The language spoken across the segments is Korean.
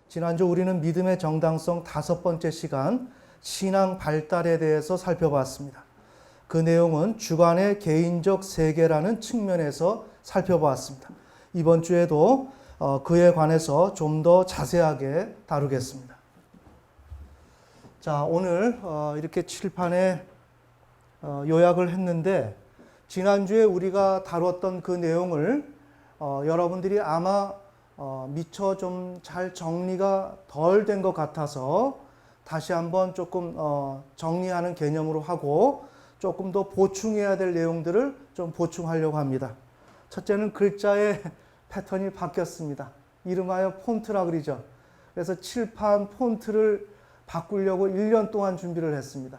지난주 우리는 믿음의 정당성 5번째 시간, 신앙 발달에 대해서 살펴봤습니다. 그 내용은 주관의 개인적 세계라는 측면에서 살펴보았습니다. 이번 주에도 그에 관해서 좀 더 자세하게 다루겠습니다. 자, 오늘 이렇게 칠판에 요약을 했는데, 지난주에 우리가 다뤘던 그 내용을 여러분들이 아마 미처 좀 잘 정리가 덜 된 것 같아서 다시 한번 조금 정리하는 개념으로 하고 조금 더 보충해야 될 내용들을 좀 보충하려고 합니다. 첫째는 글자의 패턴이 바뀌었습니다. 이름하여 폰트라 그러죠. 그래서 칠판 폰트를 바꾸려고 1년 동안 준비를 했습니다.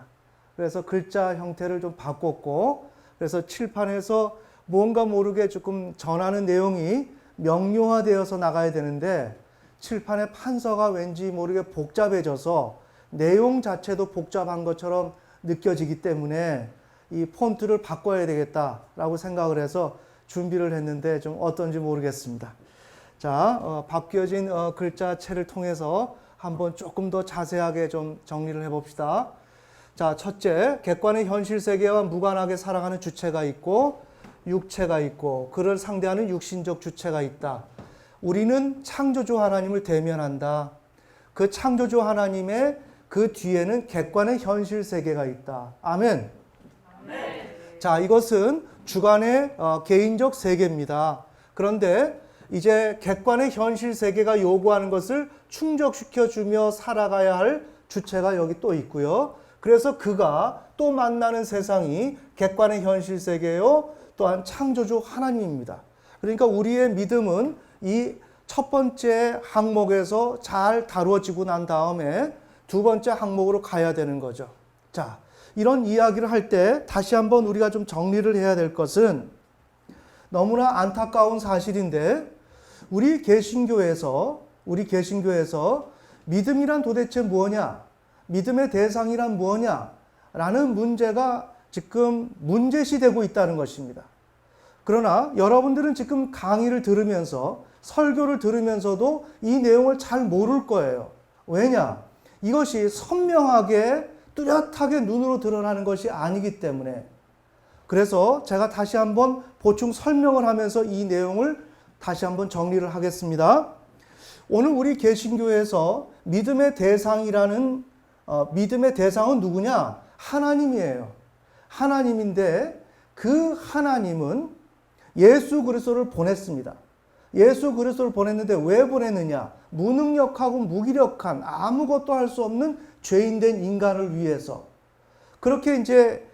그래서 글자 형태를 좀 바꿨고, 그래서 칠판에서 뭔가 모르게 조금 전하는 내용이 명료화되어서 나가야 되는데 칠판의 판서가 왠지 모르게 복잡해져서 내용 자체도 복잡한 것처럼 느껴지기 때문에 이 폰트를 바꿔야 되겠다라고 생각을 해서 준비를 했는데 좀 어떤지 모르겠습니다. 자, 바뀌어진 글자체를 통해서 한번 조금 더 자세하게 좀 정리를 해봅시다. 자, 첫째, 객관의 현실 세계와 무관하게 살아가는 주체가 있고 육체가 있고 그를 상대하는 육신적 주체가 있다. 우리는 창조주 하나님을 대면한다. 그 창조주 하나님의 그 뒤에는 객관의 현실 세계가 있다. 아멘. 아멘. 자, 이것은 주관의 개인적 세계입니다. 그런데 이제 객관의 현실 세계가 요구하는 것을 충족시켜주며 살아가야 할 주체가 여기 또 있고요. 그래서 그가 또 만나는 세상이 객관의 현실 세계요, 또한 창조주 하나님입니다. 그러니까 우리의 믿음은 이 첫 번째 항목에서 잘 다루어지고 난 다음에 두 번째 항목으로 가야 되는 거죠. 자, 이런 이야기를 할 때 다시 한번 우리가 좀 정리를 해야 될 것은 너무나 안타까운 사실인데 우리 개신교에서 믿음이란 도대체 뭐냐? 믿음의 대상이란 뭐냐? 라는 문제가 지금 문제시되고 있다는 것입니다. 그러나 여러분들은 지금 강의를 들으면서 설교를 들으면서도 이 내용을 잘 모를 거예요. 왜냐? 이것이 선명하게 뚜렷하게 눈으로 드러나는 것이 아니기 때문에. 그래서 제가 다시 한번 보충 설명을 하면서 이 내용을 다시 한번 정리를 하겠습니다. 오늘 우리 개신교에서 믿음의 대상은 누구냐? 하나님이에요. 하나님인데 그 하나님은 예수 그리스도를 보냈습니다. 예수 그리스도를 보냈는데 왜 보냈느냐? 무능력하고 무기력한 아무것도 할 수 없는 죄인된 인간을 위해서 그렇게 이제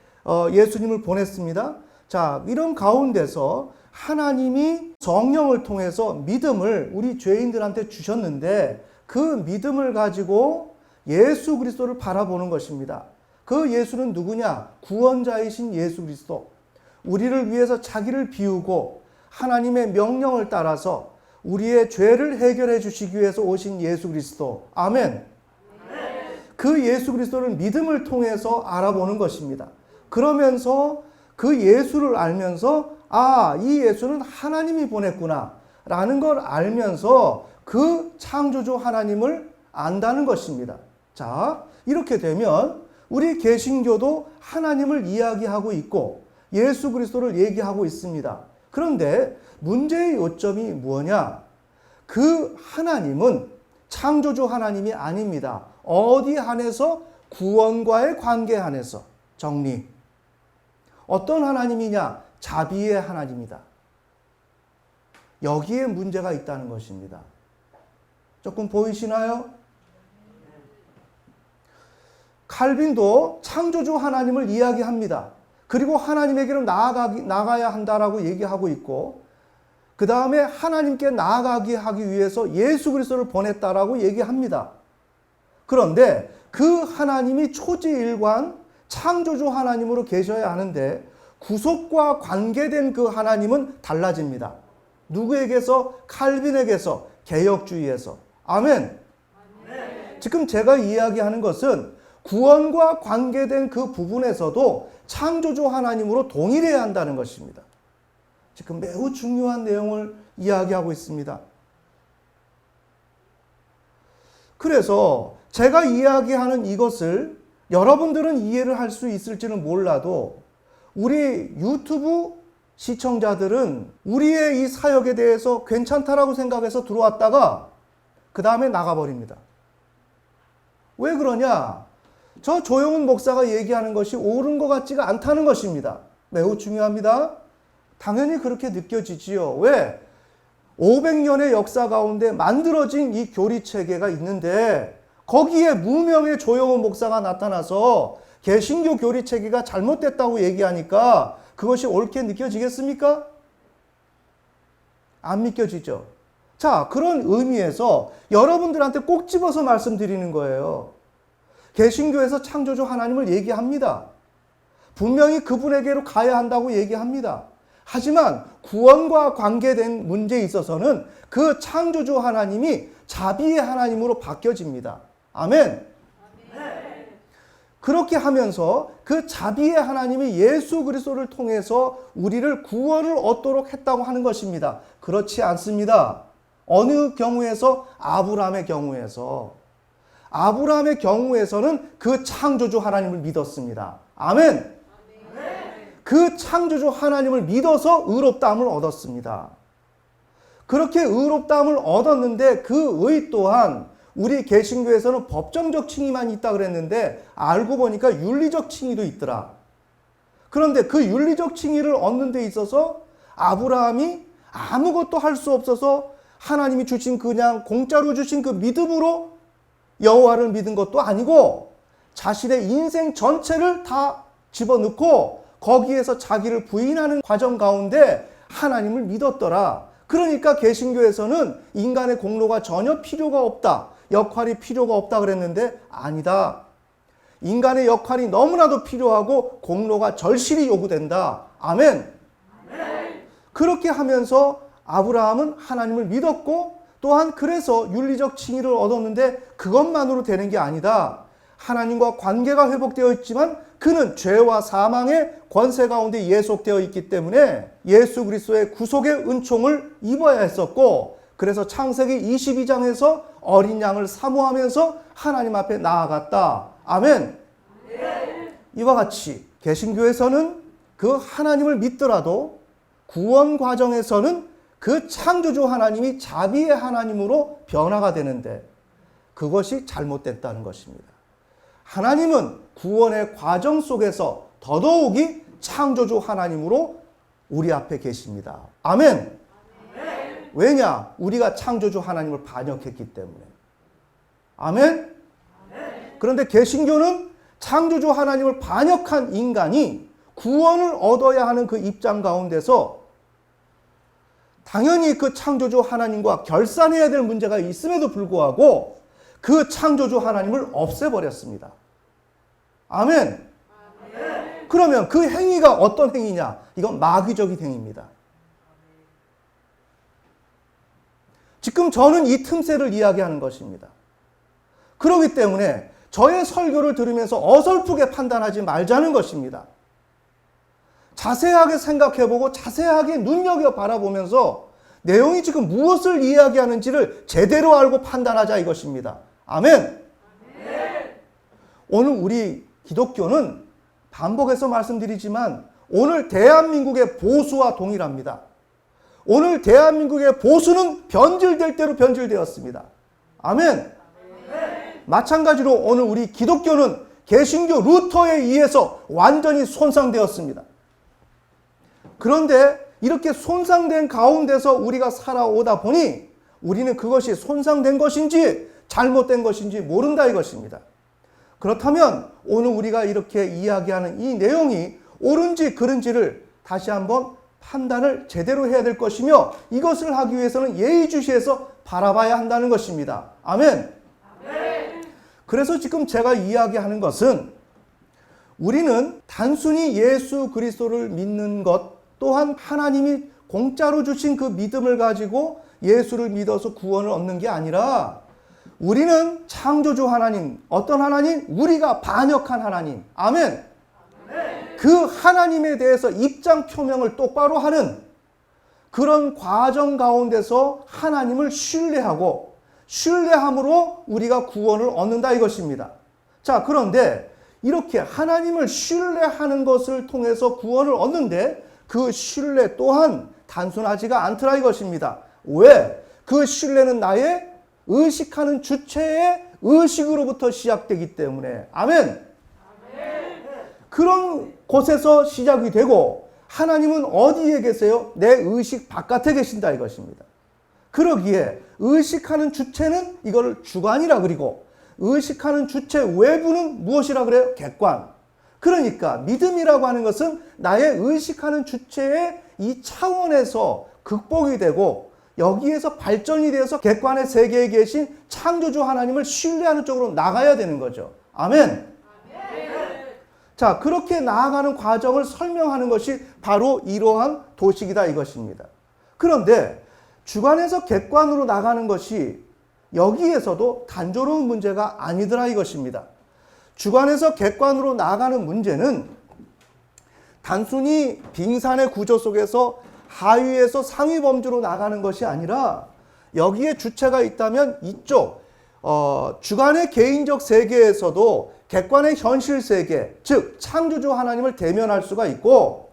예수님을 보냈습니다. 자, 이런 가운데서 하나님이 성령을 통해서 믿음을 우리 죄인들한테 주셨는데 그 믿음을 가지고 예수 그리스도를 바라보는 것입니다. 그 예수는 누구냐? 구원자이신 예수 그리스도. 우리를 위해서 자기를 비우고 하나님의 명령을 따라서 우리의 죄를 해결해 주시기 위해서 오신 예수 그리스도. 아멘. 그 예수 그리스도를 믿음을 통해서 알아보는 것입니다. 그러면서 그 예수를 알면서 이 예수는 하나님이 보냈구나 라는 걸 알면서 그 창조주 하나님을 안다는 것입니다. 자, 이렇게 되면 우리 개신교도 하나님을 이야기하고 있고 예수 그리스도를 얘기하고 있습니다. 그런데 문제의 요점이 뭐냐? 그 하나님은 창조주 하나님이 아닙니다. 어디 한해서? 구원과의 관계 한해서. 정리. 어떤 하나님이냐? 자비의 하나님이다. 여기에 문제가 있다는 것입니다. 조금 보이시나요? 칼빈도 창조주 하나님을 이야기합니다. 그리고 하나님에게로 나아가야 한다라고 얘기하고 있고, 그 다음에 하나님께 나아가게 하기 위해서 예수 그리스도를 보냈다라고 얘기합니다. 그런데 그 하나님이 초지일관 창조주 하나님으로 계셔야 하는데 구속과 관계된 그 하나님은 달라집니다. 누구에게서? 칼빈에게서, 개혁주의에서. 아멘. 지금 제가 이야기하는 것은 구원과 관계된 그 부분에서도 창조주 하나님으로 동일해야 한다는 것입니다. 지금 매우 중요한 내용을 이야기하고 있습니다. 그래서 제가 이야기하는 이것을 여러분들은 이해를 할 수 있을지는 몰라도 우리 유튜브 시청자들은 우리의 이 사역에 대해서 괜찮다라고 생각해서 들어왔다가 그 다음에 나가버립니다. 왜 그러냐? 저 조용훈 목사가 얘기하는 것이 옳은 것 같지가 않다는 것입니다. 매우 중요합니다. 당연히 그렇게 느껴지지요. 왜? 500년의 역사 가운데 만들어진 이 교리체계가 있는데 거기에 무명의 조용훈 목사가 나타나서 개신교 교리체계가 잘못됐다고 얘기하니까 그것이 옳게 느껴지겠습니까? 안 믿겨지죠. 자, 그런 의미에서 여러분들한테 꼭 집어서 말씀드리는 거예요. 개신교에서 창조주 하나님을 얘기합니다. 분명히 그분에게로 가야 한다고 얘기합니다. 하지만 구원과 관계된 문제에 있어서는 그 창조주 하나님이 자비의 하나님으로 바뀌어집니다. 아멘. 그렇게 하면서 그 자비의 하나님이 예수 그리스도를 통해서 우리를 구원을 얻도록 했다고 하는 것입니다. 그렇지 않습니다. 어느 경우에서? 아브라함의 경우에서. 아브라함의 경우에서는 그 창조주 하나님을 믿었습니다. 아멘. 그 창조주 하나님을 믿어서 의롭다함을 얻었습니다. 그렇게 의롭다함을 얻었는데 그 의 또한 우리 개신교에서는 법정적 칭의만 있다 그랬는데 알고 보니까 윤리적 칭의도 있더라. 그런데 그 윤리적 칭의를 얻는 데 있어서 아브라함이 아무것도 할 수 없어서 하나님이 주신 그냥 공짜로 주신 그 믿음으로 여호와를 믿은 것도 아니고 자신의 인생 전체를 다 집어넣고 거기에서 자기를 부인하는 과정 가운데 하나님을 믿었더라. 그러니까 개신교에서는 인간의 공로가 전혀 필요가 없다. 역할이 필요가 없다 그랬는데 아니다. 인간의 역할이 너무나도 필요하고 공로가 절실히 요구된다. 아멘. 그렇게 하면서 아브라함은 하나님을 믿었고 또한 그래서 윤리적 칭의를 얻었는데 그것만으로 되는 게 아니다. 하나님과 관계가 회복되어 있지만 그는 죄와 사망의 권세 가운데 예속되어 있기 때문에 예수 그리스도의 구속의 은총을 입어야 했었고 그래서 창세기 22장에서 어린 양을 사모하면서 하나님 앞에 나아갔다. 아멘. 이와 같이 개신교에서는 그 하나님을 믿더라도 구원 과정에서는 그 창조주 하나님이 자비의 하나님으로 변화가 되는데 그것이 잘못됐다는 것입니다. 하나님은 구원의 과정 속에서 더더욱이 창조주 하나님으로 우리 앞에 계십니다. 아멘. 왜냐? 우리가 창조주 하나님을 반역했기 때문에. 아멘. 그런데 개신교는 창조주 하나님을 반역한 인간이 구원을 얻어야 하는 그 입장 가운데서 당연히 그 창조주 하나님과 결산해야 될 문제가 있음에도 불구하고 그 창조주 하나님을 없애버렸습니다. 아멘. 그러면 그 행위가 어떤 행위냐? 이건 마귀적인 행위입니다. 지금 저는 이 틈새를 이야기하는 것입니다. 그렇기 때문에 저의 설교를 들으면서 어설프게 판단하지 말자는 것입니다. 자세하게 생각해보고 자세하게 눈여겨 바라보면서 내용이 지금 무엇을 이야기하는지를 제대로 알고 판단하자 이것입니다. 아멘. 오늘 우리 기독교는 반복해서 말씀드리지만 오늘 대한민국의 보수와 동일합니다. 오늘 대한민국의 보수는 변질될 대로 변질되었습니다. 아멘. 마찬가지로 오늘 우리 기독교는 개신교 루터에 의해서 완전히 손상되었습니다. 그런데 이렇게 손상된 가운데서 우리가 살아오다 보니 우리는 그것이 손상된 것인지 잘못된 것인지 모른다 이것입니다. 그렇다면 오늘 우리가 이렇게 이야기하는 이 내용이 옳은지 그른지를 다시 한번 판단을 제대로 해야 될 것이며 이것을 하기 위해서는 예의주시해서 바라봐야 한다는 것입니다. 아멘. 그래서 지금 제가 이야기하는 것은 우리는 단순히 예수 그리스도를 믿는 것 또한 하나님이 공짜로 주신 그 믿음을 가지고 예수를 믿어서 구원을 얻는 게 아니라 우리는 창조주 하나님, 어떤 하나님? 우리가 반역한 하나님. 아멘. 그 하나님에 대해서 입장 표명을 똑바로 하는 그런 과정 가운데서 하나님을 신뢰하고 신뢰함으로 우리가 구원을 얻는다 이것입니다. 자, 그런데 이렇게 하나님을 신뢰하는 것을 통해서 구원을 얻는데 그 신뢰 또한 단순하지가 않더라 이것입니다. 왜? 그 신뢰는 나의 의식하는 주체의 의식으로부터 시작되기 때문에. 아멘. 그런 곳에서 시작이 되고 하나님은 어디에 계세요? 내 의식 바깥에 계신다 이것입니다. 그러기에 의식하는 주체는 이거를 주관이라 그리고 의식하는 주체 외부는 무엇이라 그래요? 객관. 그러니까 믿음이라고 하는 것은 나의 의식하는 주체의 이 차원에서 극복이 되고 여기에서 발전이 되어서 객관의 세계에 계신 창조주 하나님을 신뢰하는 쪽으로 나가야 되는 거죠. 아멘. 자, 그렇게 나아가는 과정을 설명하는 것이 바로 이러한 도식이다 이것입니다. 그런데 주관에서 객관으로 나가는 것이 여기에서도 단조로운 문제가 아니더라 이것입니다. 주관에서 객관으로 나가는 문제는 단순히 빙산의 구조 속에서 하위에서 상위 범주로 나가는 것이 아니라 여기에 주체가 있다면 이쪽 주관의 개인적 세계에서도 객관의 현실 세계, 즉 창조주 하나님을 대면할 수가 있고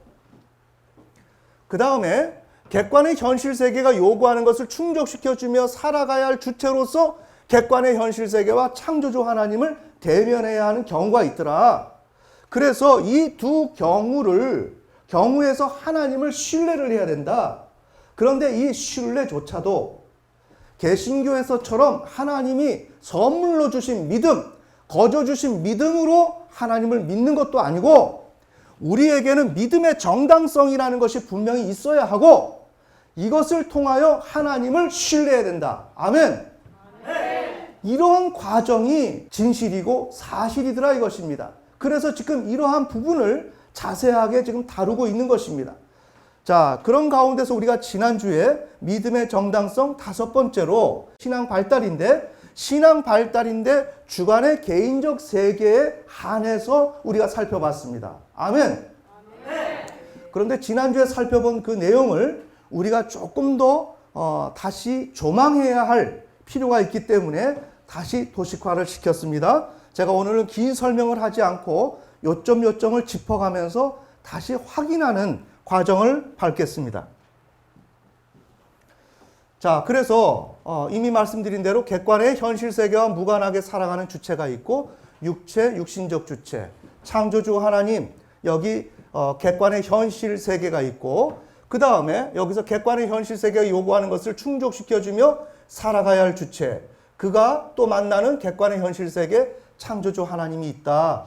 그 다음에 객관의 현실 세계가 요구하는 것을 충족시켜주며 살아가야 할 주체로서 객관의 현실 세계와 창조주 하나님을 대면해야 하는 경우가 있더라. 그래서 이 두 경우에서 하나님을 신뢰를 해야 된다. 그런데 이 신뢰조차도 개신교에서처럼 하나님이 선물로 주신 믿음, 거저 주신 믿음으로 하나님을 믿는 것도 아니고 우리에게는 믿음의 정당성이라는 것이 분명히 있어야 하고 이것을 통하여 하나님을 신뢰해야 된다. 아멘. 이러한 과정이 진실이고 사실이더라 이것입니다. 그래서 지금 이러한 부분을 자세하게 지금 다루고 있는 것입니다. 자, 그런 가운데서 우리가 지난주에 믿음의 정당성 다섯 번째로 신앙 발달인데 주관의 개인적 세계에 한해서 우리가 살펴봤습니다. 아멘. 그런데 지난주에 살펴본 그 내용을 우리가 조금 더 다시 조망해야 할 필요가 있기 때문에 다시 도식화를 시켰습니다. 제가 오늘은 긴 설명을 하지 않고 요점을 짚어가면서 다시 확인하는 과정을 밟겠습니다. 자, 그래서 이미 말씀드린 대로 객관의 현실 세계와 무관하게 살아가는 주체가 있고 육신적 주체, 창조주 하나님, 여기 객관의 현실 세계가 있고 그 다음에 여기서 객관의 현실 세계가 요구하는 것을 충족시켜주며 살아가야 할 주체, 그가 또 만나는 객관의 현실 세계 창조주 하나님이 있다.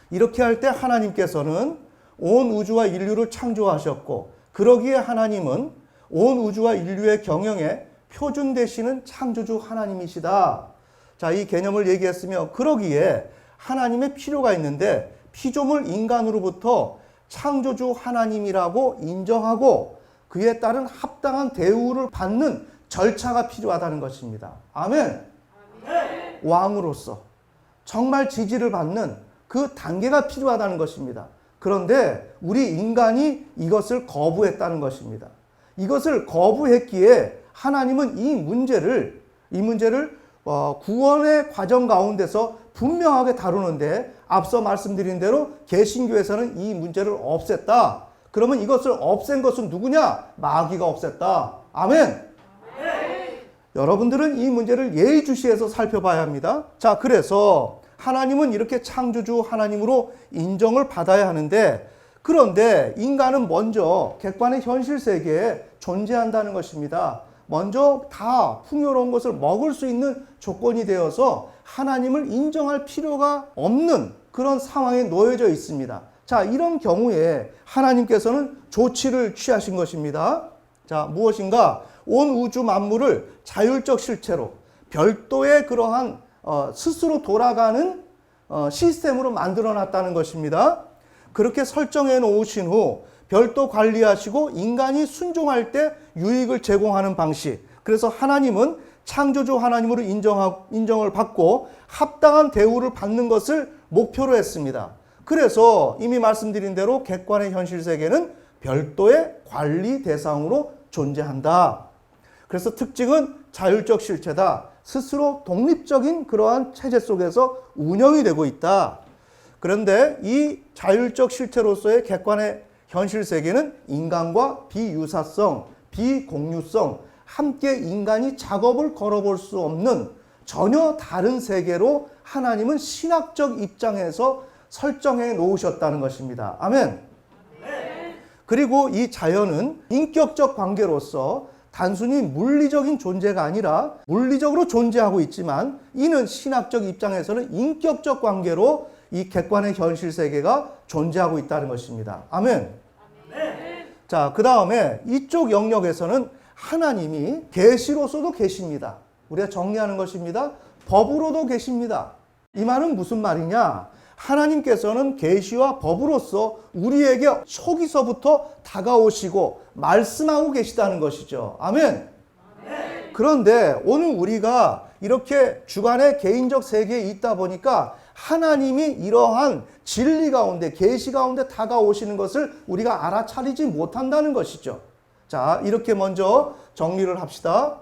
이렇게 할 때 하나님께서는 온 우주와 인류를 창조하셨고 그러기에 하나님은 온 우주와 인류의 경영에 표준 되시는 창조주 하나님이시다. 자, 이 개념을 얘기했으며 그러기에 하나님의 필요가 있는데 피조물 인간으로부터 창조주 하나님이라고 인정하고 그에 따른 합당한 대우를 받는 절차가 필요하다는 것입니다. 아멘. 왕으로서 정말 지지를 받는 그 단계가 필요하다는 것입니다. 그런데 우리 인간이 이것을 거부했다는 것입니다. 이것을 거부했기에 하나님은 이 문제를 구원의 과정 가운데서 분명하게 다루는데 앞서 말씀드린 대로 개신교에서는 이 문제를 없앴다. 그러면 이것을 없앤 것은 누구냐? 마귀가 없앴다. 아멘. 여러분들은 이 문제를 예의주시해서 살펴봐야 합니다. 자, 그래서 하나님은 이렇게 창조주 하나님으로 인정을 받아야 하는데 그런데 인간은 먼저 객관의 현실 세계에 존재한다는 것입니다. 먼저 다 풍요로운 것을 먹을 수 있는 조건이 되어서 하나님을 인정할 필요가 없는 그런 상황에 놓여져 있습니다. 자, 이런 경우에 하나님께서는 조치를 취하신 것입니다. 자, 무엇인가? 온 우주 만물을 자율적 실체로 별도의 그러한 스스로 돌아가는 시스템으로 만들어 놨다는 것입니다. 그렇게 설정해 놓으신 후 별도 관리하시고 인간이 순종할 때 유익을 제공하는 방식. 그래서 하나님은 창조주 하나님으로 인정을 받고 합당한 대우를 받는 것을 목표로 했습니다. 그래서 이미 말씀드린 대로 객관의 현실 세계는 별도의 관리 대상으로 존재한다. 그래서 특징은 자율적 실체다. 스스로 독립적인 그러한 체제 속에서 운영이 되고 있다. 그런데 이 자율적 실체로서의 객관의 현실 세계는 인간과 비유사성, 비공유성, 함께 인간이 작업을 걸어볼 수 없는 전혀 다른 세계로 하나님은 신학적 입장에서 설정해 놓으셨다는 것입니다. 아멘. 그리고 이 자연은 인격적 관계로서 단순히 물리적인 존재가 아니라 물리적으로 존재하고 있지만 이는 신학적 입장에서는 인격적 관계로 이 객관의 현실 세계가 존재하고 있다는 것입니다. 아멘. 자, 그 다음에 이쪽 영역에서는 하나님이 계시로서도 계십니다. 우리가 정리하는 것입니다. 법으로도 계십니다. 이 말은 무슨 말이냐? 하나님께서는 계시와 법으로서 우리에게 초기서부터 다가오시고 말씀하고 계시다는 것이죠. 아멘. 그런데 오늘 우리가 이렇게 주관의 개인적 세계에 있다 보니까 하나님이 이러한 진리 가운데, 계시 가운데 다가오시는 것을 우리가 알아차리지 못한다는 것이죠. 자, 이렇게 먼저 정리를 합시다.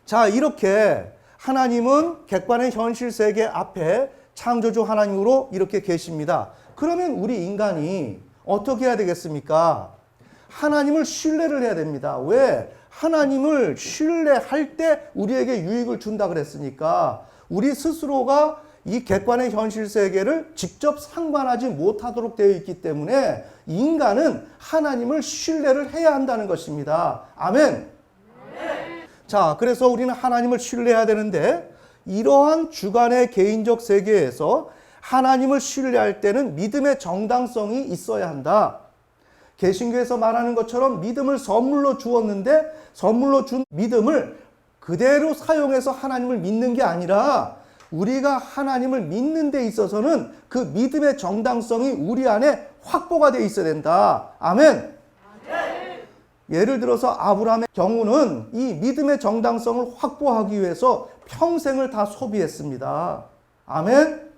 자, 이렇게 하나님은 객관의 현실 세계 앞에 창조주 하나님으로 이렇게 계십니다. 그러면 우리 인간이 어떻게 해야 되겠습니까? 하나님을 신뢰를 해야 됩니다. 왜? 하나님을 신뢰할 때 우리에게 유익을 준다 그랬으니까 우리 스스로가 이 객관의 현실 세계를 직접 상관하지 못하도록 되어 있기 때문에 인간은 하나님을 신뢰를 해야 한다는 것입니다. 아멘. 자, 그래서 우리는 하나님을 신뢰해야 되는데 이러한 주관의 개인적 세계에서 하나님을 신뢰할 때는 믿음의 정당성이 있어야 한다. 개신교에서 말하는 것처럼 믿음을 선물로 주었는데 선물로 준 믿음을 그대로 사용해서 하나님을 믿는 게 아니라 우리가 하나님을 믿는 데 있어서는 그 믿음의 정당성이 우리 안에 확보가 되어 있어야 된다. 아멘. 예를 들어서 아브라함의 경우는 이 믿음의 정당성을 확보하기 위해서 평생을 다 소비했습니다. 아멘.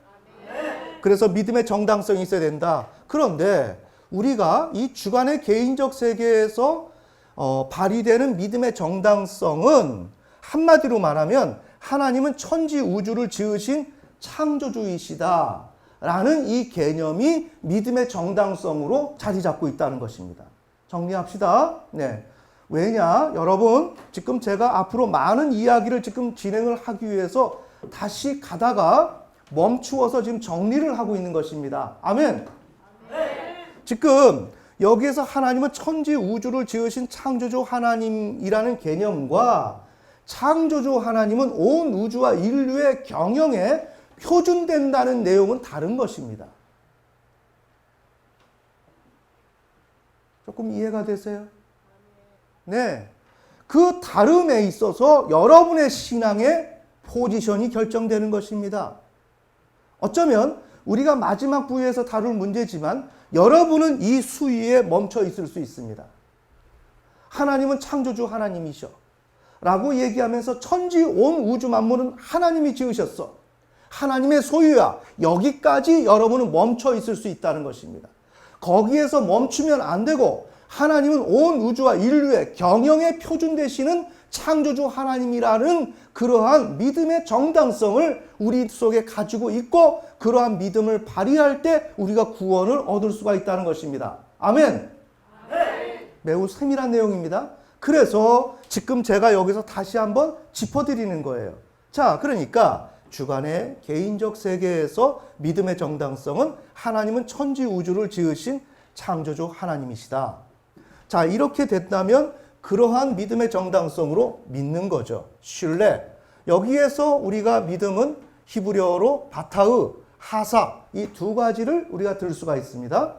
그래서 믿음의 정당성이 있어야 된다. 그런데 우리가 이 주관의 개인적 세계에서 발휘되는 믿음의 정당성은 한마디로 말하면 하나님은 천지 우주를 지으신 창조주이시다 라는 이 개념이 믿음의 정당성으로 자리 잡고 있다는 것입니다. 정리합시다. 네. 왜냐? 여러분, 지금 제가 앞으로 많은 이야기를 지금 진행을 하기 위해서 다시 가다가 멈추어서 지금 정리를 하고 있는 것입니다. 아멘. 지금 여기에서 하나님은 천지 우주를 지으신 창조주 하나님이라는 개념과 창조주 하나님은 온 우주와 인류의 경영에 표준된다는 내용은 다른 것입니다. 조금 이해가 되세요? 네. 그 다름에 있어서 여러분의 신앙의 포지션이 결정되는 것입니다. 어쩌면 우리가 마지막 부에서 다룰 문제지만 여러분은 이 수위에 멈춰 있을 수 있습니다. 하나님은 창조주 하나님이셔 라고 얘기하면서 천지 온 우주 만물은 하나님이 지으셨어. 하나님의 소유야. 여기까지 여러분은 멈춰 있을 수 있다는 것입니다. 거기에서 멈추면 안 되고 하나님은 온 우주와 인류의 경영의 표준 되시는 창조주 하나님이라는 그러한 믿음의 정당성을 우리 속에 가지고 있고 그러한 믿음을 발휘할 때 우리가 구원을 얻을 수가 있다는 것입니다. 아멘. 매우 세밀한 내용입니다. 그래서 지금 제가 여기서 다시 한번 짚어드리는 거예요. 자, 그러니까 주관의 개인적 세계에서 믿음의 정당성은 하나님은 천지 우주를 지으신 창조주 하나님이시다. 자, 이렇게 됐다면 그러한 믿음의 정당성으로 믿는 거죠. 신뢰. 여기에서 우리가 믿음은 히브리어로 바타으, 하사 이 두 가지를 우리가 들 수가 있습니다.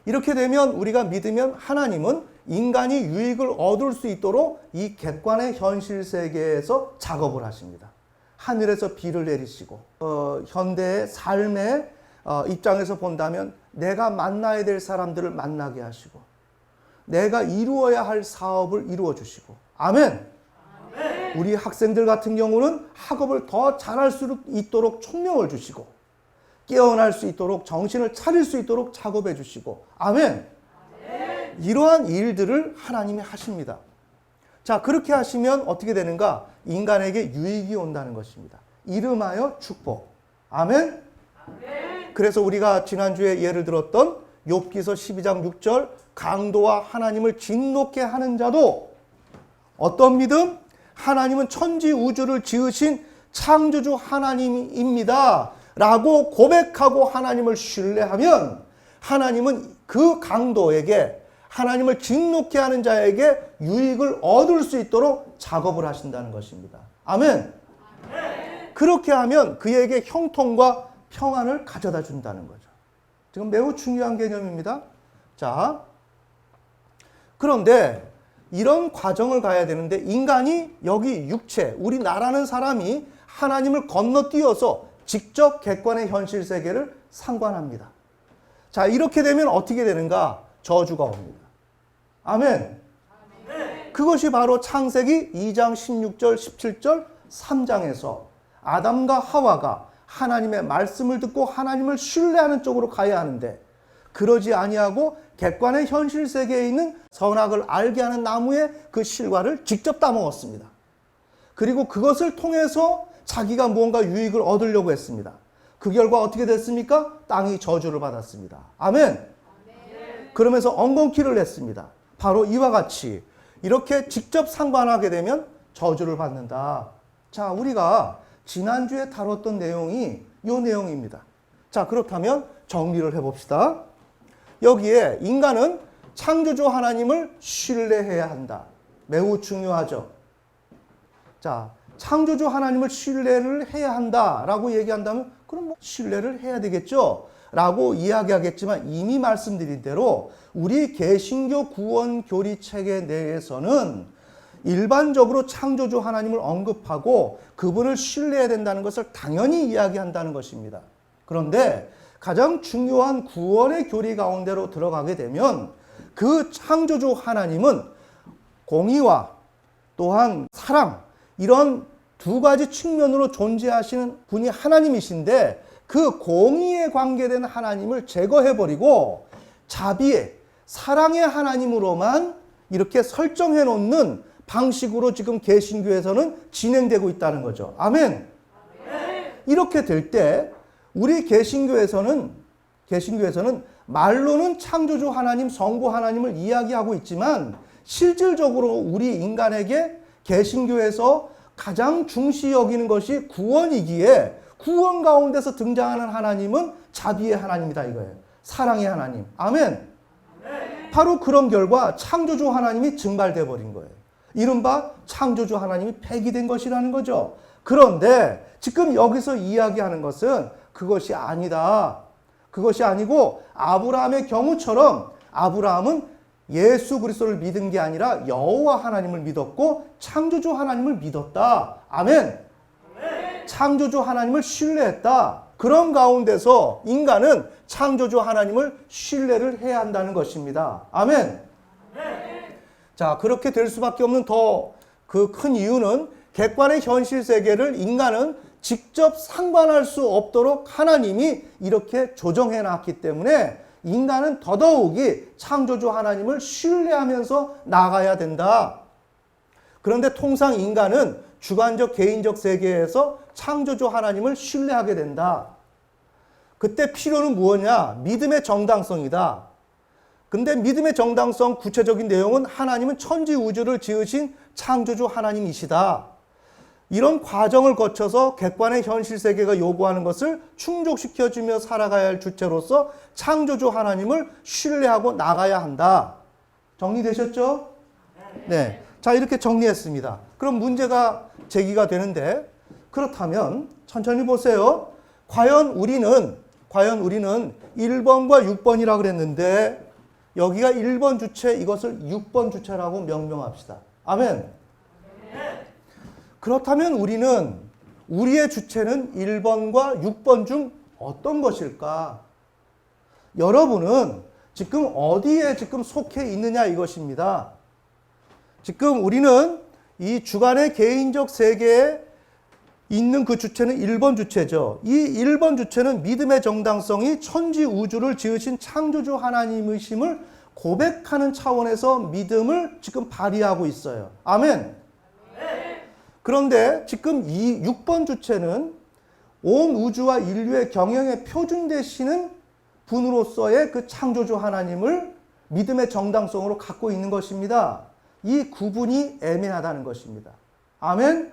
이렇게 되면 우리가 믿으면 하나님은 인간이 유익을 얻을 수 있도록 이 객관의 현실 세계에서 작업을 하십니다. 하늘에서 비를 내리시고 현대의 삶의 입장에서 본다면 내가 만나야 될 사람들을 만나게 하시고 내가 이루어야 할 사업을 이루어 주시고 아멘. 우리 학생들 같은 경우는 학업을 더 잘할 수 있도록 총명을 주시고 깨어날 수 있도록 정신을 차릴 수 있도록 작업해 주시고 아멘. 이러한 일들을 하나님이 하십니다. 자, 그렇게 하시면 어떻게 되는가? 인간에게 유익이 온다는 것입니다. 이름하여 축복. 아멘. 그래서 우리가 지난주에 예를 들었던 욥기서 12장 6절 강도와 하나님을 진노케 하는 자도 어떤 믿음? 하나님은 천지 우주를 지으신 창조주 하나님입니다 라고 고백하고 하나님을 신뢰하면 하나님은 그 강도에게 하나님을 진노케 하는 자에게 유익을 얻을 수 있도록 작업을 하신다는 것입니다. 아멘. 그렇게 하면 그에게 형통과 평안을 가져다 준다는 거죠. 지금 매우 중요한 개념입니다. 자, 그런데 이런 과정을 가야 되는데 인간이 여기 육체, 우리나라는 사람이 하나님을 건너뛰어서 직접 객관의 현실 세계를 상관합니다. 자, 이렇게 되면 어떻게 되는가? 저주가 옵니다. 아멘. 그것이 바로 창세기 2장 16절, 17절, 3장에서 아담과 하와가 하나님의 말씀을 듣고 하나님을 신뢰하는 쪽으로 가야 하는데 그러지 아니하고 객관의 현실 세계에 있는 선악을 알게 하는 나무의 그 실과를 직접 따먹었습니다. 그리고 그것을 통해서 자기가 무언가 유익을 얻으려고 했습니다. 그 결과 어떻게 됐습니까? 땅이 저주를 받았습니다. 아멘. 그러면서 엉겅퀴를 냈습니다. 바로 이와 같이 이렇게 직접 상관하게 되면 저주를 받는다. 자, 우리가 지난주에 다뤘던 내용이 이 내용입니다. 자, 그렇다면 정리를 해봅시다. 여기에 인간은 창조주 하나님을 신뢰해야 한다. 매우 중요하죠. 자, 창조주 하나님을 신뢰를 해야 한다라고 얘기한다면 그럼 뭐 신뢰를 해야 되겠죠? 라고 이야기하겠지만 이미 말씀드린 대로 우리 개신교 구원 교리 체계 내에서는 일반적으로 창조주 하나님을 언급하고 그분을 신뢰해야 된다는 것을 당연히 이야기한다는 것입니다. 그런데 가장 중요한 구원의 교리 가운데로 들어가게 되면 그 창조주 하나님은 공의와 또한 사랑 이런 두 가지 측면으로 존재하시는 분이 하나님이신데 그 공의에 관계된 하나님을 제거해버리고 자비의 사랑의 하나님으로만 이렇게 설정해 놓는 방식으로 지금 개신교에서는 진행되고 있다는 거죠. 아멘. 이렇게 될 때 우리 개신교에서는 말로는 창조주 하나님, 성부 하나님을 이야기하고 있지만 실질적으로 우리 인간에게 개신교에서 가장 중시 여기는 것이 구원이기에 구원 가운데서 등장하는 하나님은 자비의 하나님이다 이거예요. 사랑의 하나님. 아멘. 바로 그런 결과 창조주 하나님이 증발돼 버린 거예요. 이른바 창조주 하나님이 폐기된 것이라는 거죠. 그런데 지금 여기서 이야기하는 것은 그것이 아니다. 그것이 아니고 아브라함의 경우처럼 아브라함은 예수 그리스도를 믿은 게 아니라 여호와 하나님을 믿었고 창조주 하나님을 믿었다. 아멘. 창조주 하나님을 신뢰했다. 그런 가운데서 인간은 창조주 하나님을 신뢰를 해야 한다는 것입니다. 아멘. 자, 그렇게 될 수밖에 없는 더 그 큰 이유는 객관의 현실 세계를 인간은 직접 상관할 수 없도록 하나님이 이렇게 조정해 놨기 때문에 인간은 더더욱이 창조주 하나님을 신뢰하면서 나가야 된다. 그런데 통상 인간은 주관적 개인적 세계에서 창조주 하나님을 신뢰하게 된다. 그때 필요는 무엇이냐? 믿음의 정당성이다. 근데 믿음의 정당성 구체적인 내용은 하나님은 천지 우주를 지으신 창조주 하나님이시다. 이런 과정을 거쳐서 객관의 현실 세계가 요구하는 것을 충족시켜주며 살아가야 할 주체로서 창조주 하나님을 신뢰하고 나가야 한다. 정리되셨죠? 네. 자, 이렇게 정리했습니다. 그럼 문제가 제기가 되는데 그렇다면 천천히 보세요. 과연 우리는 1번과 6번이라고 그랬는데 여기가 1번 주체, 이것을 6번 주체라고 명명합시다. 아멘. 그렇다면 우리의 주체는 1번과 6번 중 어떤 것일까? 여러분은 지금 어디에 지금 속해 있느냐 이것입니다. 지금 우리는 이 주관의 개인적 세계에 있는 그 주체는 1번 주체죠. 이 1번 주체는 믿음의 정당성이 천지 우주를 지으신 창조주 하나님이심을 고백하는 차원에서 믿음을 지금 발휘하고 있어요. 아멘. 그런데 지금 이 6번 주체는 온 우주와 인류의 경영에 표준 되시는 분으로서의 그 창조주 하나님을 믿음의 정당성으로 갖고 있는 것입니다. 이 구분이 애매하다는 것입니다. 아멘?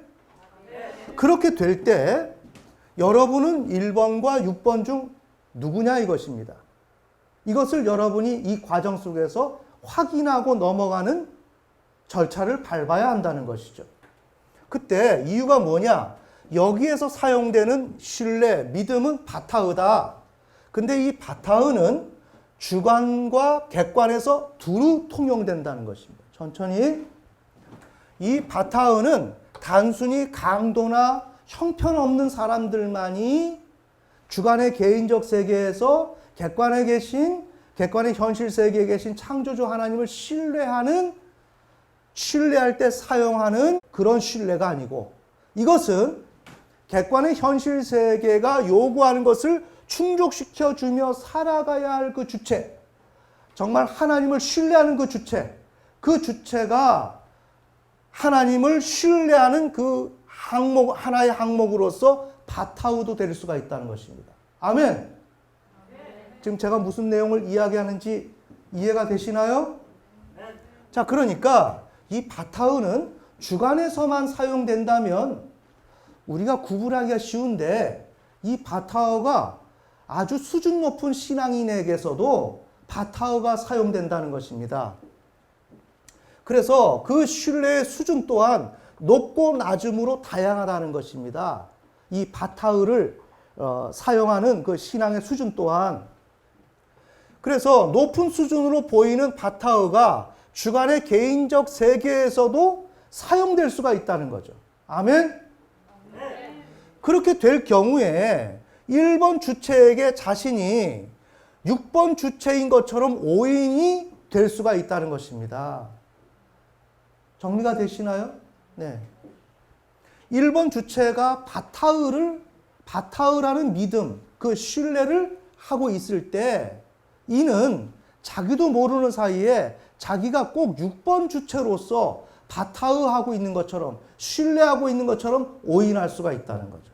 그렇게 될 때 여러분은 1번과 6번 중 누구냐 이것입니다. 이것을 여러분이 이 과정 속에서 확인하고 넘어가는 절차를 밟아야 한다는 것이죠. 그때 이유가 뭐냐? 여기에서 사용되는 신뢰, 믿음은 바타흐다. 근데 이 바타흐는 주관과 객관에서 두루 통용된다는 것입니다. 천천히. 이 바타흐는 단순히 강도나 형편없는 사람들만이 주관의 개인적 세계에서 객관의 현실 세계에 계신 창조주 하나님을 신뢰할 때 사용하는 그런 신뢰가 아니고, 이것은 객관의 현실 세계가 요구하는 것을 충족시켜 주며 살아가야 할 그 주체, 정말 하나님을 신뢰하는 그 주체가 하나님을 신뢰하는 그 하나의 항목으로서 바타흐도 될 수가 있다는 것입니다. 아멘. 지금 제가 무슨 내용을 이야기하는지 이해가 되시나요? 자, 그러니까 이 바타흐는 주관에서만 사용된다면 우리가 구분하기가 쉬운데, 이 바타흐가 아주 수준 높은 신앙인에게서도 바타흐가 사용된다는 것입니다. 그래서 그 신뢰의 수준 또한 높고 낮음으로 다양하다는 것입니다. 이 바타흐를 사용하는 그 신앙의 수준 또한. 그래서 높은 수준으로 보이는 바타흐가 주관의 개인적 세계에서도 사용될 수가 있다는 거죠. 아멘? 그렇게 될 경우에 1번 주체에게 자신이 6번 주체인 것처럼 오인이 될 수가 있다는 것입니다. 정리가 되시나요? 네. 1번 주체가 바타흐라는 믿음, 그 신뢰를 하고 있을 때, 이는 자기도 모르는 사이에 자기가 꼭 6번 주체로서 바타흐하고 있는 것처럼, 신뢰하고 있는 것처럼 오인할 수가 있다는 거죠.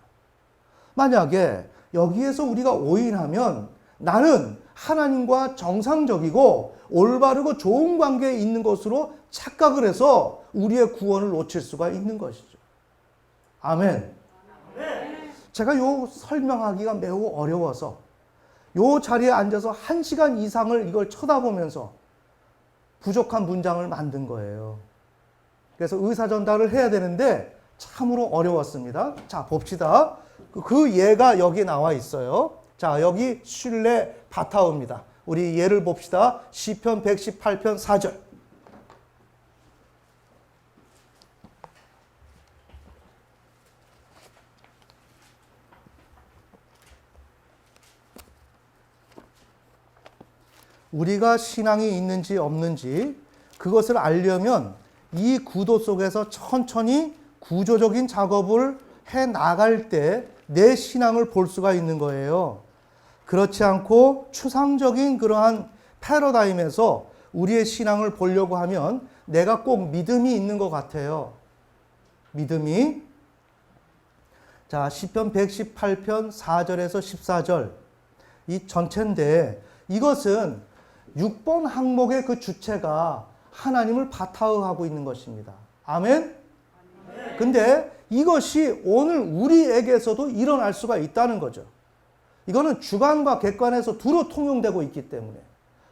만약에 여기에서 우리가 오인하면 나는 하나님과 정상적이고 올바르고 좋은 관계에 있는 것으로 착각을 해서 우리의 구원을 놓칠 수가 있는 것이죠. 아멘. 제가 요 설명하기가 매우 어려워서 요 자리에 앉아서 1시간 이상을 이걸 쳐다보면서 부족한 문장을 만든 거예요. 그래서 의사전달을 해야 되는데 참으로 어려웠습니다. 자, 봅시다. 그 예가 여기 나와 있어요. 자, 여기 신뢰 바타흐입니다. 우리 예를 봅시다. 시편 118편 4절. 우리가 신앙이 있는지 없는지 그것을 알려면 이 구도 속에서 천천히 구조적인 작업을 해 나갈 때 내 신앙을 볼 수가 있는 거예요. 그렇지 않고 추상적인 그러한 패러다임에서 우리의 신앙을 보려고 하면 내가 꼭 믿음이 있는 것 같아요. 믿음이. 자, 시편 118편 4절에서 14절. 이 전체인데 이것은 6번 항목의 그 주체가 하나님을 바타흐하고 있는 것입니다. 아멘? 근데 이것이 오늘 우리에게서도 일어날 수가 있다는 거죠. 이거는 주관과 객관에서 두루 통용되고 있기 때문에.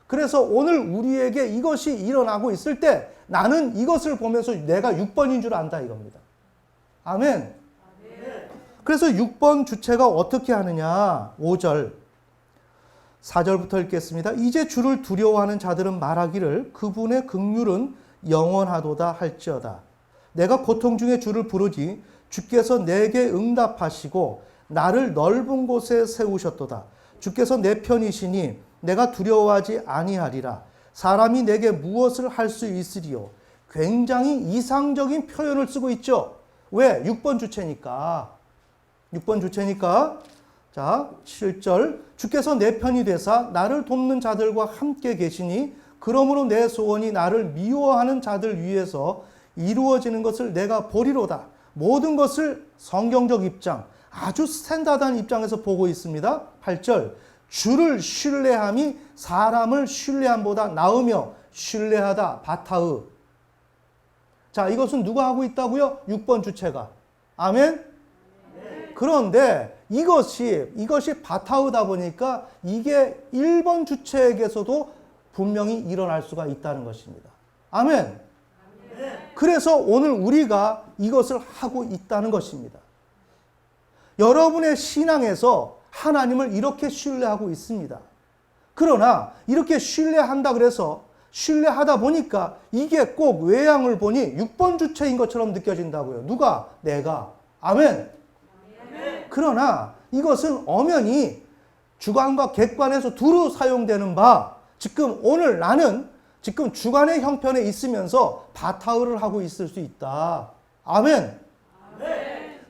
그래서 오늘 우리에게 이것이 일어나고 있을 때 나는 이것을 보면서 내가 6번인 줄 안다 이겁니다. 아멘? 그래서 6번 주체가 어떻게 하느냐. 5절. 4절부터 읽겠습니다. 이제 주를 두려워하는 자들은 말하기를 그분의 긍휼은 영원하도다 할지어다. 내가 고통 중에 주를 부르지 주께서 내게 응답하시고 나를 넓은 곳에 세우셨도다. 주께서 내 편이시니 내가 두려워하지 아니하리라. 사람이 내게 무엇을 할 수 있으리요. 굉장히 이상적인 표현을 쓰고 있죠. 왜? 6번 주체니까. 6번 주체니까. 자, 7절. 주께서 내 편이 되사 나를 돕는 자들과 함께 계시니 그러므로 내 소원이 나를 미워하는 자들 위해서 이루어지는 것을 내가 보리로다. 모든 것을 성경적 입장, 아주 스탠다드한 입장에서 보고 있습니다. 8절. 주를 신뢰함이 사람을 신뢰함보다 나으며 신뢰하다. 바타으. 자, 이것은 누가 하고 있다고요? 6번 주체가. 아멘? 네. 그런데 이것이 바타으다 보니까 이게 1번 주체에게서도 분명히 일어날 수가 있다는 것입니다. 아멘? 네. 그래서 오늘 우리가 이것을 하고 있다는 것입니다. 여러분의 신앙에서 하나님을 이렇게 신뢰하고 있습니다. 그러나 이렇게 신뢰한다 그래서 신뢰하다 보니까 이게 꼭 외양을 보니 6번 주체인 것처럼 느껴진다고요. 누가? 내가. 아멘. 그러나 이것은 엄연히 주관과 객관에서 두루 사용되는 바, 지금 오늘 나는 지금 주관의 형편에 있으면서 바타흐를 하고 있을 수 있다. 아멘.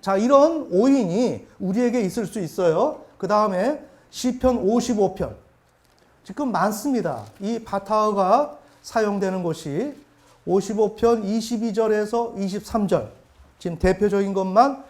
자, 이런 오인이 우리에게 있을 수 있어요. 그 다음에 시편 55편. 지금 많습니다. 이 바타흐가 사용되는 곳이 55편 22절에서 23절. 지금 대표적인 것만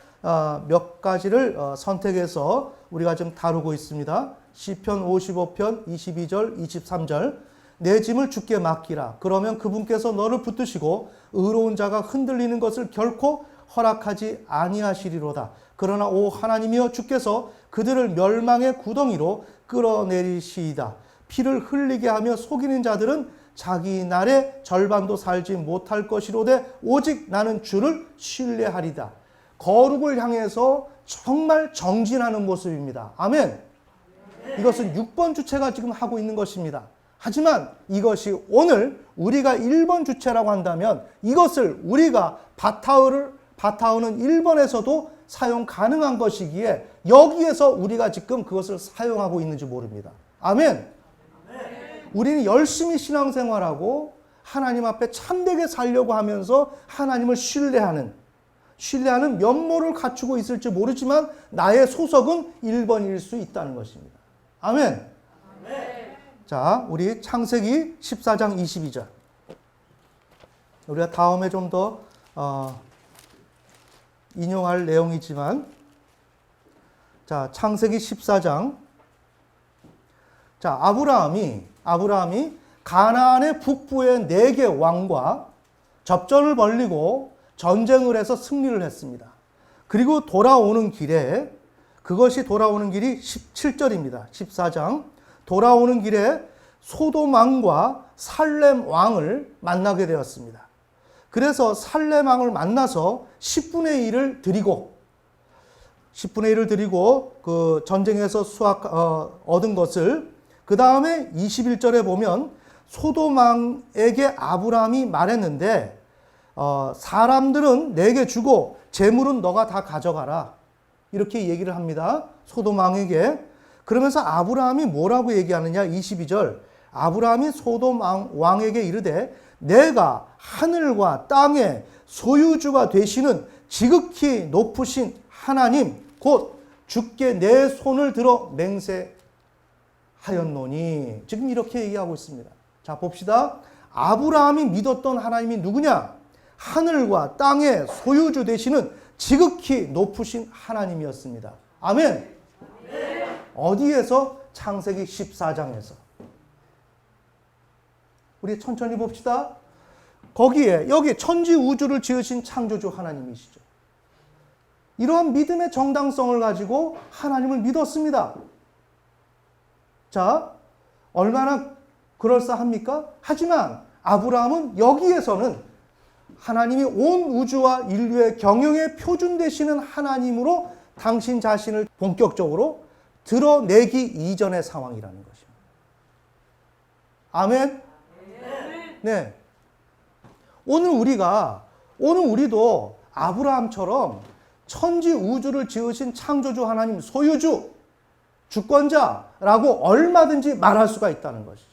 몇 가지를 선택해서 우리가 좀 다루고 있습니다. 시편 55편 22절, 23절. 내 짐을 주께 맡기라. 그러면 그분께서 너를 붙드시고 의로운 자가 흔들리는 것을 결코 허락하지 아니하시리로다. 그러나 오 하나님이여 주께서 그들을 멸망의 구덩이로 끌어내리시이다. 피를 흘리게 하며 속이는 자들은 자기 날의 절반도 살지 못할 것이로되 오직 나는 주를 신뢰하리다. 거룩을 향해서 정말 정진하는 모습입니다. 아멘. 이것은 6번 주체가 지금 하고 있는 것입니다. 하지만 이것이 오늘 우리가 1번 주체라고 한다면 이것을 우리가 바타흐는 1번에서도 사용 가능한 것이기에 여기에서 우리가 지금 그것을 사용하고 있는지 모릅니다. 아멘. 우리는 열심히 신앙생활하고 하나님 앞에 참되게 살려고 하면서 하나님을 신뢰하는 면모를 갖추고 있을지 모르지만 나의 소속은 1번일 수 있다는 것입니다. 아멘. 자, 우리 창세기 14장 22절. 우리가 다음에 좀 더 인용할 내용이지만, 자, 창세기 14장. 자, 아브라함이 가나안의 북부의 4개 왕과 접전을 벌이고 전쟁을 해서 승리를 했습니다. 그리고 돌아오는 길이 17절입니다. 14장. 돌아오는 길에 소돔 왕과 살렘 왕을 만나게 되었습니다. 그래서 살렘 왕을 만나서 10분의 1을 드리고 그 전쟁에서 얻은 것을, 그 다음에 21절에 보면 소돔 왕에게 아브라함이 말했는데 사람들은 내게 주고 재물은 너가 다 가져가라. 이렇게 얘기를 합니다. 소돔 왕에게. 그러면서 아브라함이 뭐라고 얘기하느냐? 22절. 아브라함이 소돔 왕에게 이르되 내가 하늘과 땅의 소유주가 되시는 지극히 높으신 하나님 곧 주께 내 손을 들어 맹세하였노니. 지금 이렇게 얘기하고 있습니다. 자, 봅시다. 아브라함이 믿었던 하나님이 누구냐? 하늘과 땅의 소유주 되시는 지극히 높으신 하나님이었습니다. 아멘. 어디에서? 창세기 14장에서. 우리 천천히 봅시다. 여기 천지 우주를 지으신 창조주 하나님이시죠. 이러한 믿음의 정당성을 가지고 하나님을 믿었습니다. 자, 얼마나 그럴싸합니까? 하지만 아브라함은 여기에서는 하나님이 온 우주와 인류의 경영의 표준 되시는 하나님으로 당신 자신을 본격적으로 드러내기 이전의 상황이라는 것입니다. 아멘? 네. 오늘 우리도 아브라함처럼 천지 우주를 지으신 창조주 하나님, 소유주, 주권자라고 얼마든지 말할 수가 있다는 것이죠.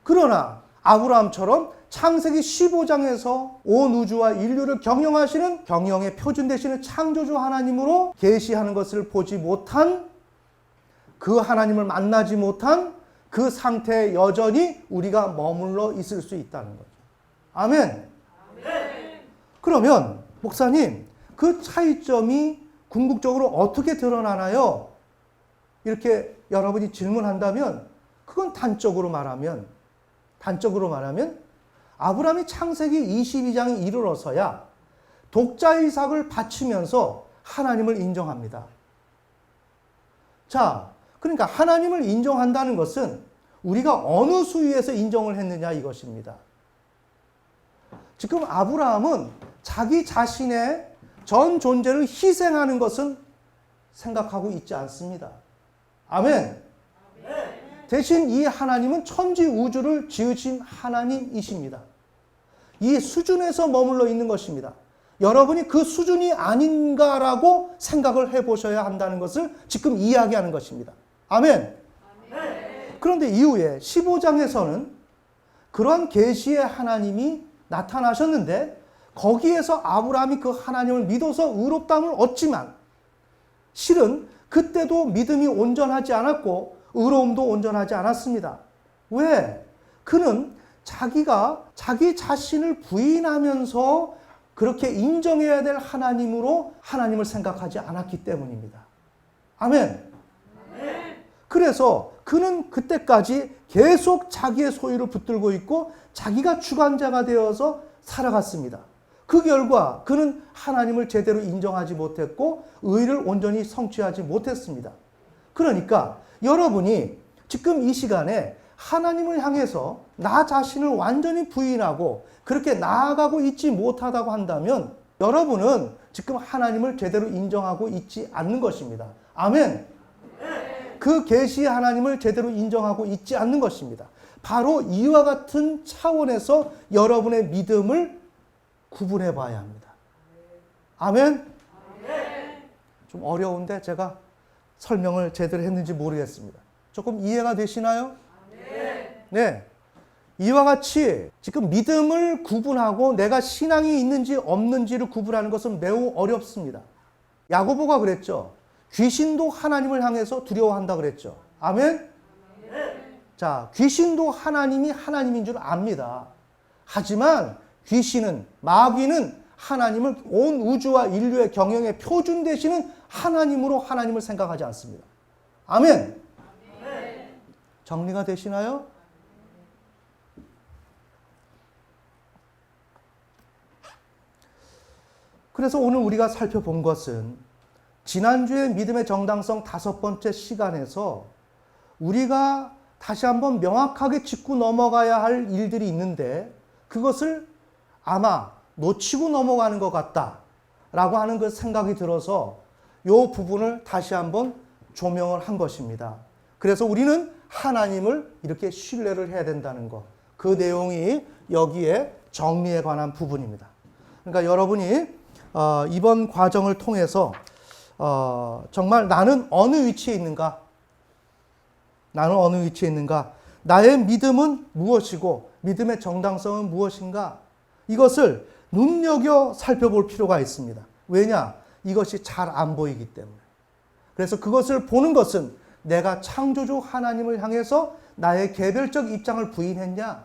그러나 아브라함처럼 창세기 15장에서 온 우주와 인류를 경영하시는 경영의 표준 되시는 창조주 하나님으로 계시하는 것을 보지 못한, 그 하나님을 만나지 못한 그 상태에 여전히 우리가 머물러 있을 수 있다는 거죠. 아멘. 그러면 목사님, 그 차이점이 궁극적으로 어떻게 드러나나요? 이렇게 여러분이 질문한다면 그건 단적으로 말하면 아브라함이 창세기 22장에 이르러서야 독자 이삭을 바치면서 하나님을 인정합니다. 자, 그러니까 하나님을 인정한다는 것은 우리가 어느 수위에서 인정을 했느냐 이것입니다. 지금 아브라함은 자기 자신의 전 존재를 희생하는 것은 생각하고 있지 않습니다. 아멘. 대신 이 하나님은 천지 우주를 지으신 하나님이십니다. 이 수준에서 머물러 있는 것입니다. 여러분이 그 수준이 아닌가라고 생각을 해보셔야 한다는 것을 지금 이야기하는 것입니다. 아멘. 그런데 이후에 15장에서는 그러한 계시의 하나님이 나타나셨는데 거기에서 아브라함이 그 하나님을 믿어서 의롭다함을 얻지만 실은 그때도 믿음이 온전하지 않았고 의로움도 온전하지 않았습니다. 왜? 그는 자기가 자기 자신을 부인하면서 그렇게 인정해야 될 하나님으로 하나님을 생각하지 않았기 때문입니다. 아멘. 그래서 그는 그때까지 계속 자기의 소유를 붙들고 있고 자기가 주관자가 되어서 살아갔습니다. 그 결과 그는 하나님을 제대로 인정하지 못했고 의를 온전히 성취하지 못했습니다. 그러니까 여러분이 지금 이 시간에 하나님을 향해서 나 자신을 완전히 부인하고 그렇게 나아가고 있지 못하다고 한다면 여러분은 지금 하나님을 제대로 인정하고 있지 않는 것입니다. 아멘. 그 계시의 하나님을 제대로 인정하고 있지 않는 것입니다. 바로 이와 같은 차원에서 여러분의 믿음을 구분해 봐야 합니다. 아멘. 좀 어려운데 제가 설명을 제대로 했는지 모르겠습니다. 조금 이해가 되시나요? 네. 이와 같이 지금 믿음을 구분하고 내가 신앙이 있는지 없는지를 구분하는 것은 매우 어렵습니다. 야고보가 그랬죠. 귀신도 하나님을 향해서 두려워한다 그랬죠. 아멘? 자, 귀신도 하나님이 하나님인 줄 압니다. 하지만 귀신은, 마귀는 하나님을 온 우주와 인류의 경영의 표준 되시는 하나님으로 하나님을 생각하지 않습니다. 아멘? 정리가 되시나요? 그래서 오늘 우리가 살펴본 것은 지난주에 믿음의 정당성 5번째 시간에서 우리가 다시 한번 명확하게 짚고 넘어가야 할 일들이 있는데 그것을 아마 놓치고 넘어가는 것 같다라고 하는 그 생각이 들어서 이 부분을 다시 한번 조명을 한 것입니다. 그래서 우리는 하나님을 이렇게 신뢰를 해야 된다는 것. 그 내용이 여기에 정리에 관한 부분입니다. 그러니까 여러분이 이번 과정을 통해서 정말 나는 어느 위치에 있는가? 나는 어느 위치에 있는가? 나의 믿음은 무엇이고 믿음의 정당성은 무엇인가? 이것을 눈여겨 살펴볼 필요가 있습니다. 왜냐? 이것이 잘 안 보이기 때문에. 그래서 그것을 보는 것은 내가 창조주 하나님을 향해서 나의 개별적 입장을 부인했냐?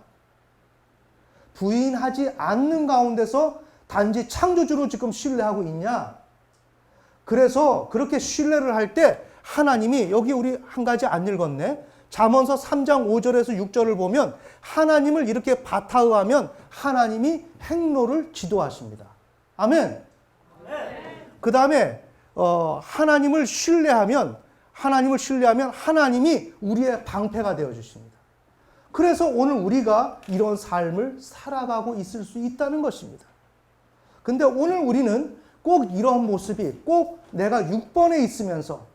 부인하지 않는 가운데서 단지 창조주로 지금 신뢰하고 있냐? 그래서 그렇게 신뢰를 할 때 하나님이 여기 우리 한 가지 안 읽었네. 잠언서 3장 5절에서 6절을 보면 하나님을 이렇게 바타의하면 하나님이 행로를 지도하십니다. 아멘. 그 다음에 하나님을 신뢰하면 하나님이 우리의 방패가 되어 주십니다. 그래서 오늘 우리가 이런 삶을 살아가고 있을 수 있다는 것입니다. 근데 오늘 우리는 꼭 이런 모습이 꼭 내가 6번에 있으면서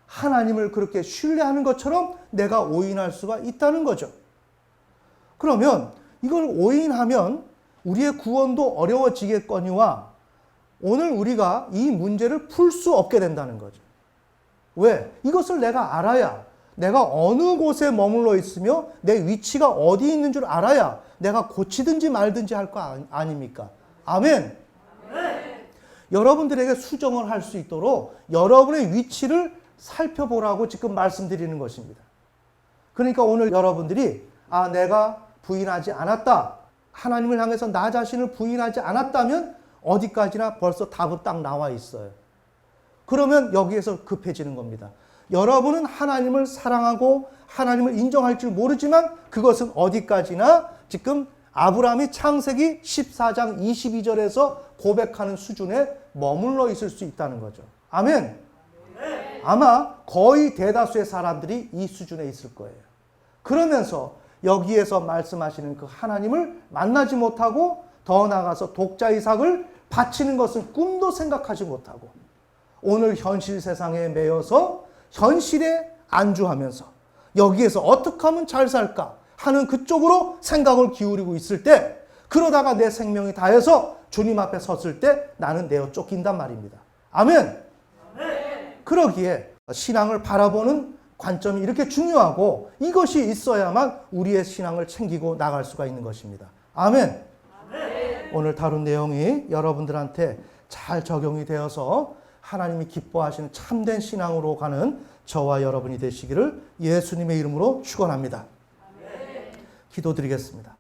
하나님을 그렇게 신뢰하는 것처럼 내가 오인할 수가 있다는 거죠. 그러면 이걸 오인하면 우리의 구원도 어려워지겠거니와 오늘 우리가 이 문제를 풀 수 없게 된다는 거죠. 왜? 이것을 내가 알아야 내가 어느 곳에 머물러 있으며 내 위치가 어디 있는 줄 알아야 내가 고치든지 말든지 할 거 아닙니까? 아멘. 여러분들에게 수정을 할 수 있도록 여러분의 위치를 살펴보라고 지금 말씀드리는 것입니다. 그러니까 오늘 여러분들이 내가 부인하지 않았다. 하나님을 향해서 나 자신을 부인하지 않았다면 어디까지나 벌써 답은 딱 나와 있어요. 그러면 여기에서 급해지는 겁니다. 여러분은 하나님을 사랑하고 하나님을 인정할 줄 모르지만 그것은 어디까지나 지금 아브라함이 창세기 14장 22절에서 고백하는 수준에 머물러 있을 수 있다는 거죠. 아멘. 아마 거의 대다수의 사람들이 이 수준에 있을 거예요. 그러면서 여기에서 말씀하시는 그 하나님을 만나지 못하고 더 나아가서 독자 이삭을 바치는 것은 꿈도 생각하지 못하고 오늘 현실 세상에 매여서 현실에 안주하면서 여기에서 어떻게 하면 잘 살까 하는 그쪽으로 생각을 기울이고 있을 때 그러다가 내 생명이 다해서 주님 앞에 섰을 때 나는 내어 쫓긴단 말입니다. 아멘. 그러기에 신앙을 바라보는 관점이 이렇게 중요하고 이것이 있어야만 우리의 신앙을 챙기고 나갈 수가 있는 것입니다. 아멘. 오늘 다룬 내용이 여러분들한테 잘 적용이 되어서 하나님이 기뻐하시는 참된 신앙으로 가는 저와 여러분이 되시기를 예수님의 이름으로 축원합니다. 기도드리겠습니다.